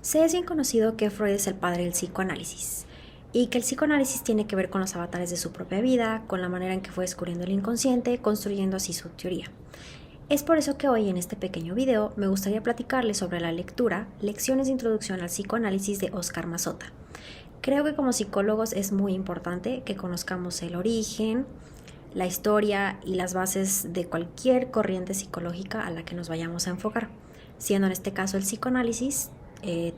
Se es bien conocido que Freud es el padre del psicoanálisis y que el psicoanálisis tiene que ver con los avatares de su propia vida, con la manera en que fue descubriendo el inconsciente, construyendo así su teoría. Es por eso que hoy en este pequeño video me gustaría platicarles sobre la lectura Lecciones de Introducción al Psicoanálisis de Oscar Mazzotta. Creo que como psicólogos es muy importante que conozcamos el origen, la historia y las bases de cualquier corriente psicológica a la que nos vayamos a enfocar, siendo en este caso el psicoanálisis.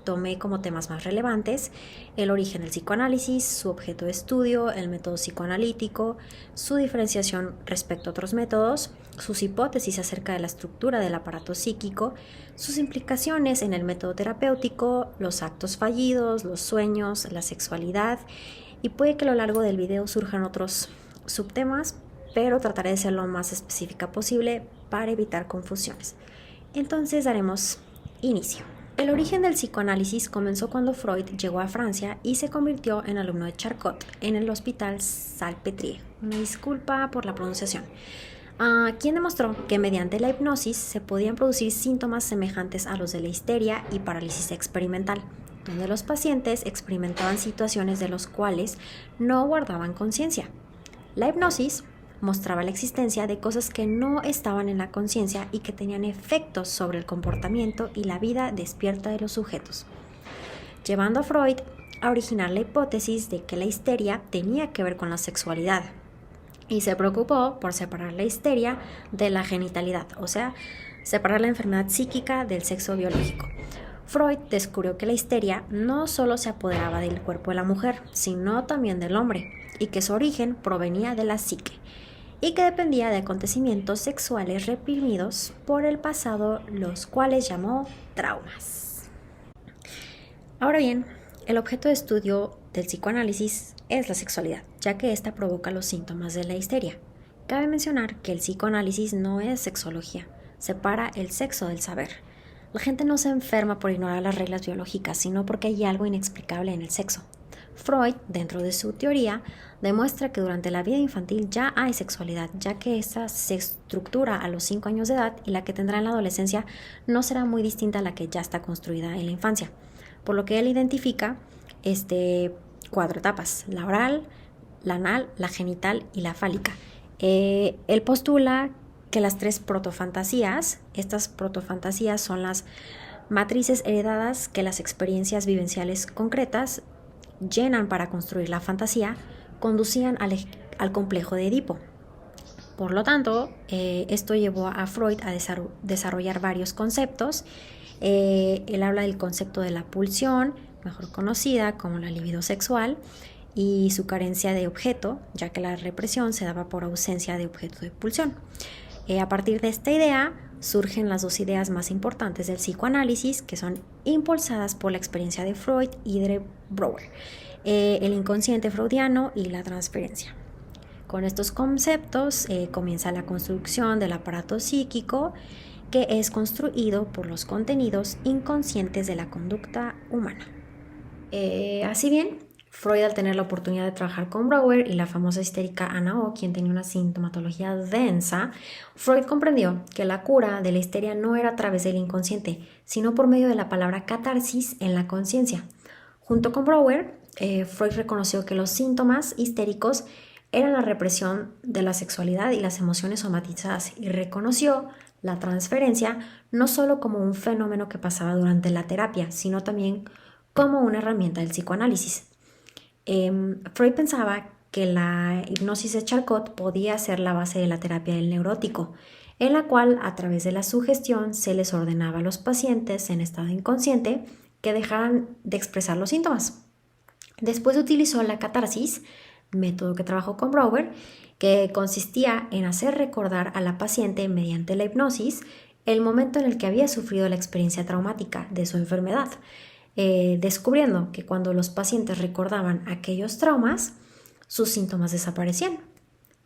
Tomé como temas más relevantes el origen del psicoanálisis, su objeto de estudio, el método psicoanalítico, su diferenciación respecto a otros métodos, sus hipótesis acerca de la estructura del aparato psíquico, sus implicaciones en el método terapéutico, los actos fallidos, los sueños, la sexualidad, y puede que a lo largo del video surjan otros subtemas, pero trataré de ser lo más específica posible para evitar confusiones. Entonces daremos inicio. El origen del psicoanálisis comenzó cuando Freud llegó a Francia y se convirtió en alumno de Charcot en el Hospital Salpêtrière. Una disculpa por la pronunciación. Quien demostró que mediante la hipnosis se podían producir síntomas semejantes a los de la histeria y parálisis experimental, donde los pacientes experimentaban situaciones de las cuales no guardaban conciencia. La hipnosis mostraba la existencia de cosas que no estaban en la conciencia y que tenían efectos sobre el comportamiento y la vida despierta de los sujetos, llevando a Freud a originar la hipótesis de que la histeria tenía que ver con la sexualidad, y se preocupó por separar la histeria de la genitalidad, o sea, separar la enfermedad psíquica del sexo biológico. Freud descubrió que la histeria no solo se apoderaba del cuerpo de la mujer, sino también del hombre, y que su origen provenía de la psique, y que dependía de acontecimientos sexuales reprimidos por el pasado, los cuales llamó traumas. Ahora bien, el objeto de estudio del psicoanálisis es la sexualidad, ya que ésta provoca los síntomas de la histeria. Cabe mencionar que el psicoanálisis no es sexología, separa el sexo del saber. La gente no se enferma por ignorar las reglas biológicas, sino porque hay algo inexplicable en el sexo. Freud, dentro de su teoría, demuestra que durante la vida infantil ya hay sexualidad, ya que esta se estructura a los 5 años de edad y la que tendrá en la adolescencia no será muy distinta a la que ya está construida en la infancia, por lo que él identifica 4 etapas: la oral, la anal, la genital y la fálica. Él postula que las 3 protofantasías, estas protofantasías son las matrices heredadas que las experiencias vivenciales concretas llenan para construir la fantasía, conducían al complejo de Edipo. Por lo tanto, esto llevó a Freud a desarrollar varios conceptos. Él habla del concepto de la pulsión, mejor conocida como la libido sexual, y su carencia de objeto, ya que la represión se daba por ausencia de objeto de pulsión. A partir de esta idea surgen las 2 ideas más importantes del psicoanálisis, que son impulsadas por la experiencia de Freud y de Brouwer: el inconsciente freudiano y la transferencia. Con estos conceptos comienza la construcción del aparato psíquico, que es construido por los contenidos inconscientes de la conducta humana. Así bien, Freud, al tener la oportunidad de trabajar con Brouwer y la famosa histérica Anna O, quien tenía una sintomatología densa, Freud comprendió que la cura de la histeria no era a través del inconsciente, sino por medio de la palabra catarsis en la conciencia. Junto con Brouwer, Freud reconoció que los síntomas histéricos eran la represión de la sexualidad y las emociones somatizadas, y reconoció la transferencia no solo como un fenómeno que pasaba durante la terapia, sino también como una herramienta del psicoanálisis. Freud pensaba que la hipnosis de Charcot podía ser la base de la terapia del neurótico, en la cual a través de la sugestión se les ordenaba a los pacientes en estado inconsciente que dejaran de expresar los síntomas. Después utilizó la catarsis, método que trabajó con Brouwer, que consistía en hacer recordar a la paciente mediante la hipnosis el momento en el que había sufrido la experiencia traumática de su enfermedad, descubriendo que cuando los pacientes recordaban aquellos traumas, sus síntomas desaparecían.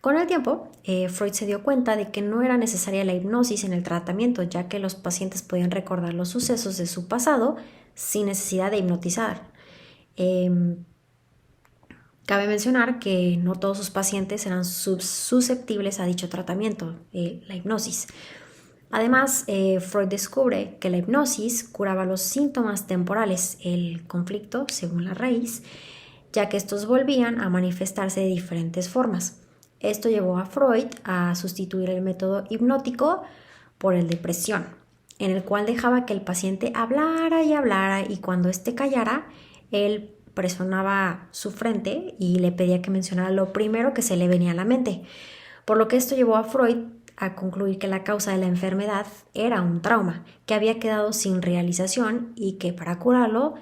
Con el tiempo, Freud se dio cuenta de que no era necesaria la hipnosis en el tratamiento, ya que los pacientes podían recordar los sucesos de su pasado sin necesidad de hipnotizar. Cabe mencionar que no todos sus pacientes eran susceptibles a dicho tratamiento, la hipnosis. Además, Freud descubre que la hipnosis curaba los síntomas temporales, el conflicto según la raíz, ya que estos volvían a manifestarse de diferentes formas. Esto llevó a Freud a sustituir el método hipnótico por el de presión, en el cual dejaba que el paciente hablara y cuando éste callara, él presionaba su frente y le pedía que mencionara lo primero que se le venía a la mente. Por lo que esto llevó a Freud a concluir que la causa de la enfermedad era un trauma que había quedado sin realización y que para curarlo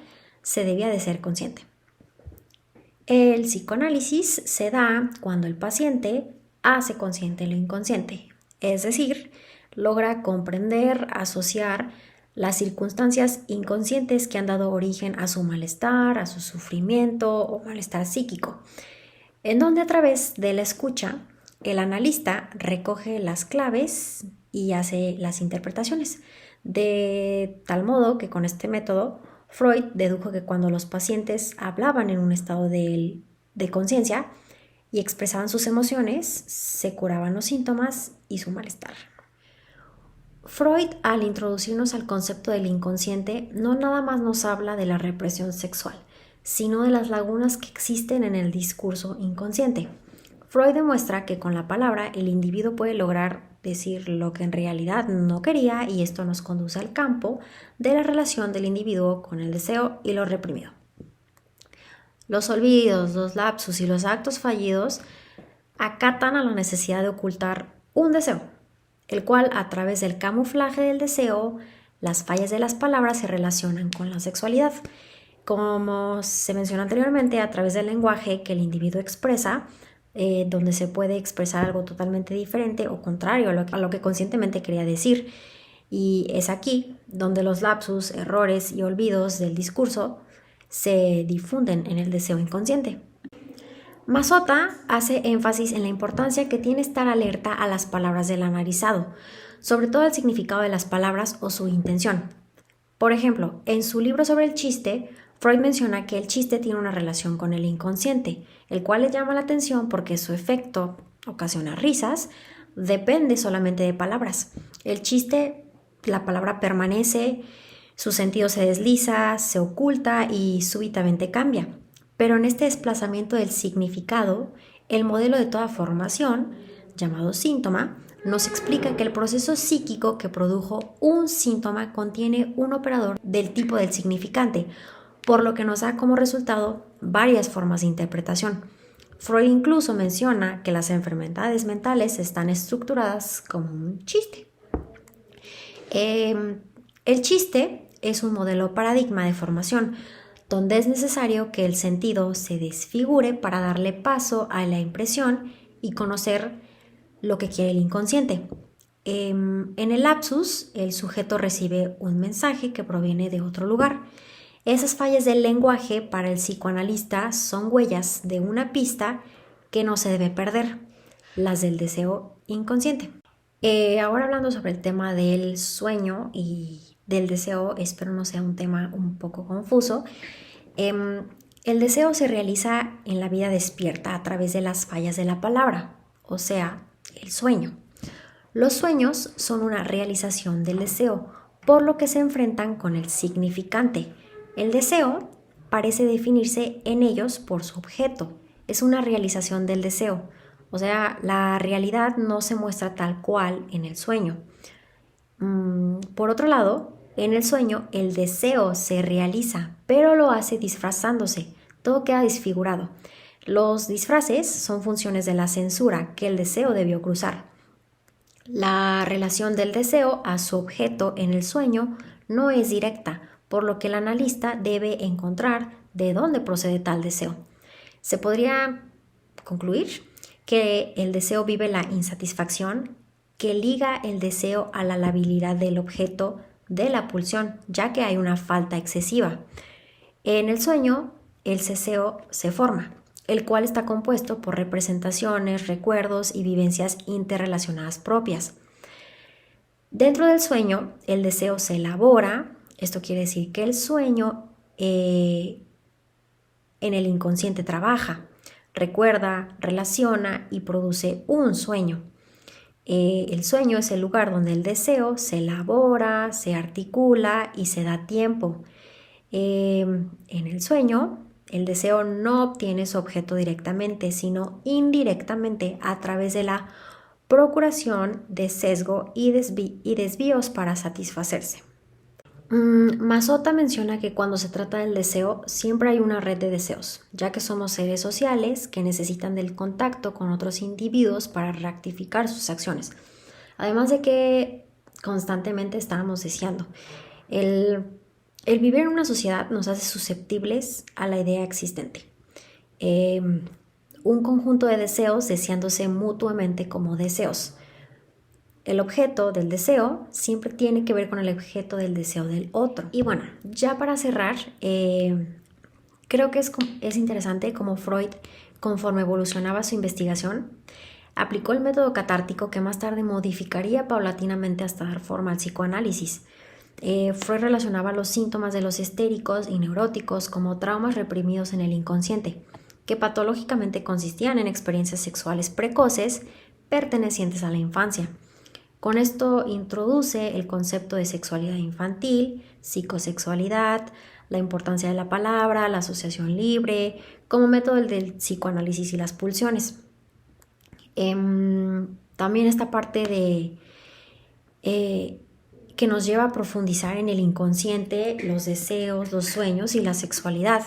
se debía de ser consciente. El psicoanálisis se da cuando el paciente hace consciente lo inconsciente, es decir, logra comprender, asociar las circunstancias inconscientes que han dado origen a su malestar, a su sufrimiento o malestar psíquico, en donde a través de la escucha el analista recoge las claves y hace las interpretaciones, de tal modo que con este método Freud dedujo que cuando los pacientes hablaban en un estado de conciencia y expresaban sus emociones, se curaban los síntomas y su malestar. Freud, al introducirnos al concepto del inconsciente, no nada más nos habla de la represión sexual, sino de las lagunas que existen en el discurso inconsciente. Freud demuestra que con la palabra el individuo puede lograr decir lo que en realidad no quería y esto nos conduce al campo de la relación del individuo con el deseo y lo reprimido. Los olvidos, los lapsus y los actos fallidos acatan a la necesidad de ocultar un deseo, el cual a través del camuflaje del deseo, las fallas de las palabras se relacionan con la sexualidad. Como se mencionó anteriormente, a través del lenguaje que el individuo expresa, donde se puede expresar algo totalmente diferente o contrario a lo que conscientemente quería decir. Y es aquí donde los lapsus, errores y olvidos del discurso se difunden en el deseo inconsciente. Mazzotta hace énfasis en la importancia que tiene estar alerta a las palabras del analizado, sobre todo el significado de las palabras o su intención. Por ejemplo, en su libro sobre el chiste, Freud menciona que el chiste tiene una relación con el inconsciente, el cual le llama la atención porque su efecto ocasiona risas, depende solamente de palabras. El chiste, la palabra permanece, su sentido se desliza, se oculta y súbitamente cambia. Pero en este desplazamiento del significado, el modelo de toda formación, llamado síntoma, nos explica que el proceso psíquico que produjo un síntoma contiene un operador del tipo del significante, por lo que nos da como resultado varias formas de interpretación. Freud incluso menciona que las enfermedades mentales están estructuradas como un chiste. El chiste es un modelo paradigma de formación, donde es necesario que el sentido se desfigure para darle paso a la impresión y conocer lo que quiere el inconsciente. En el lapsus, el sujeto recibe un mensaje que proviene de otro lugar. Esas fallas del lenguaje para el psicoanalista son huellas de una pista que no se debe perder, las del deseo inconsciente. Ahora hablando sobre el tema del sueño y del deseo, espero no sea un tema un poco confuso. El deseo se realiza en la vida despierta a través de las fallas de la palabra, o sea, el sueño. Los sueños son una realización del deseo, por lo que se enfrentan con el significante. El deseo parece definirse en ellos por su objeto, es una realización del deseo, o sea, la realidad no se muestra tal cual en el sueño. Por otro lado, en el sueño el deseo se realiza, pero lo hace disfrazándose, todo queda desfigurado. Los disfraces son funciones de la censura que el deseo debió cruzar. La relación del deseo a su objeto en el sueño no es directa, por lo que el analista debe encontrar de dónde procede tal deseo. Se podría concluir que el deseo vive la insatisfacción que liga el deseo a la labilidad del objeto de la pulsión, ya que hay una falta excesiva. En el sueño, el deseo se forma, el cual está compuesto por representaciones, recuerdos y vivencias interrelacionadas propias. Dentro del sueño, el deseo se elabora. Esto quiere decir que el sueño en el inconsciente trabaja, recuerda, relaciona y produce un sueño. El sueño es el lugar donde el deseo se elabora, se articula y se da tiempo. En el sueño, el deseo no obtiene su objeto directamente, sino indirectamente a través de la procuración de sesgo y desvíos para satisfacerse. Masota menciona que cuando se trata del deseo, siempre hay una red de deseos, ya que somos seres sociales que necesitan del contacto con otros individuos para rectificar sus acciones. Además de que constantemente estamos deseando. El vivir en una sociedad nos hace susceptibles a la idea existente. Un conjunto de deseos deseándose mutuamente como deseos. El objeto del deseo siempre tiene que ver con el objeto del deseo del otro. Y bueno, ya para cerrar, creo que es interesante cómo Freud, conforme evolucionaba su investigación, aplicó el método catártico que más tarde modificaría paulatinamente hasta dar forma al psicoanálisis. Freud relacionaba los síntomas de los histéricos y neuróticos como traumas reprimidos en el inconsciente, que patológicamente consistían en experiencias sexuales precoces pertenecientes a la infancia. Con esto introduce el concepto de sexualidad infantil, psicosexualidad, la importancia de la palabra, la asociación libre, como método del psicoanálisis y las pulsiones. También esta parte de que nos lleva a profundizar en el inconsciente, los deseos, los sueños y la sexualidad,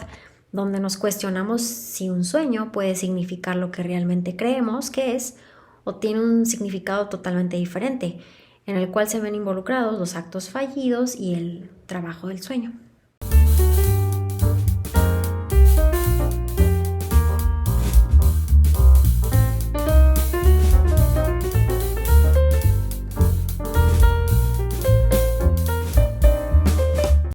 donde nos cuestionamos si un sueño puede significar lo que realmente creemos que es o tiene un significado totalmente diferente, en el cual se ven involucrados los actos fallidos y el trabajo del sueño.